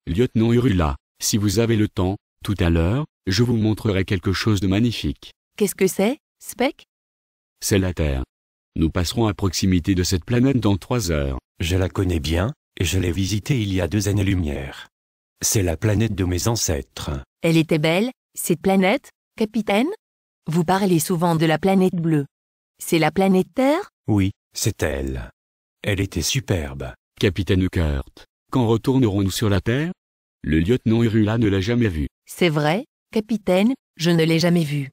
Lieutenant Hurula, si vous avez le temps, tout à l'heure, je vous montrerai quelque chose de magnifique. Qu'est-ce que c'est, Spec? C'est la Terre. Nous passerons à proximité de cette planète dans 3 heures. Je la connais bien, et je l'ai visitée il y a 2 années-lumière. C'est la planète de mes ancêtres. Elle était belle, cette planète, capitaine? Vous parlez souvent de la planète bleue. C'est la planète Terre? Oui, c'est elle. Elle était superbe. Capitaine Kurt, quand retournerons-nous sur la Terre? Le lieutenant Hurula ne l'a jamais vue. C'est vrai, capitaine, je ne l'ai jamais vue.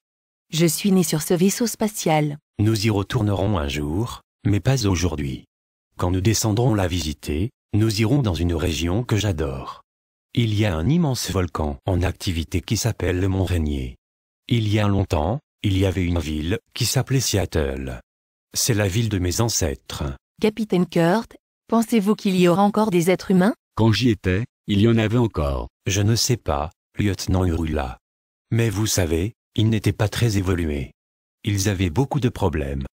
Je suis né sur ce vaisseau spatial. Nous y retournerons un jour, mais pas aujourd'hui. Quand nous descendrons la visiter, nous irons dans une région que j'adore. Il y a un immense volcan en activité qui s'appelle le Mont Rainier. Il y a longtemps, il y avait une ville qui s'appelait Seattle. C'est la ville de mes ancêtres. Capitaine Kurt, pensez-vous qu'il y aura encore des êtres humains? Quand j'y étais, il y en avait encore. Je ne sais pas, lieutenant Hurula. Mais vous savez, ils n'étaient pas très évolués. Ils avaient beaucoup de problèmes.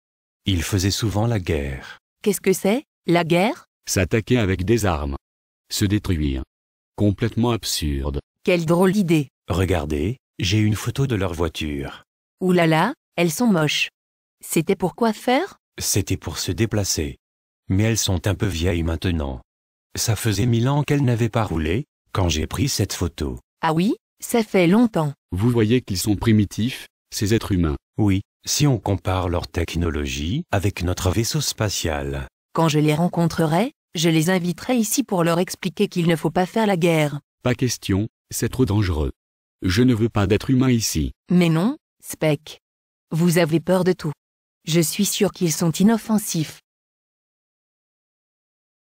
Ils faisaient souvent la guerre. Qu'est-ce que c'est, la guerre? S'attaquer avec des armes. Se détruire. Complètement absurde. Quelle drôle d'idée. Regardez, j'ai une photo de leur voiture. Ouh là là, elles sont moches. C'était pour quoi faire? C'était pour se déplacer. Mais elles sont un peu vieilles maintenant. Ça faisait 1000 ans qu'elles n'avaient pas roulé, quand j'ai pris cette photo. Ah oui, ça fait longtemps. Vous voyez qu'ils sont primitifs, ces êtres humains. Oui, si on compare leur technologie avec notre vaisseau spatial. Quand je les rencontrerai, je les inviterai ici pour leur expliquer qu'il ne faut pas faire la guerre. Pas question, c'est trop dangereux. Je ne veux pas d'être humain ici. Mais non, Spec. Vous avez peur de tout. Je suis sûr qu'ils sont inoffensifs.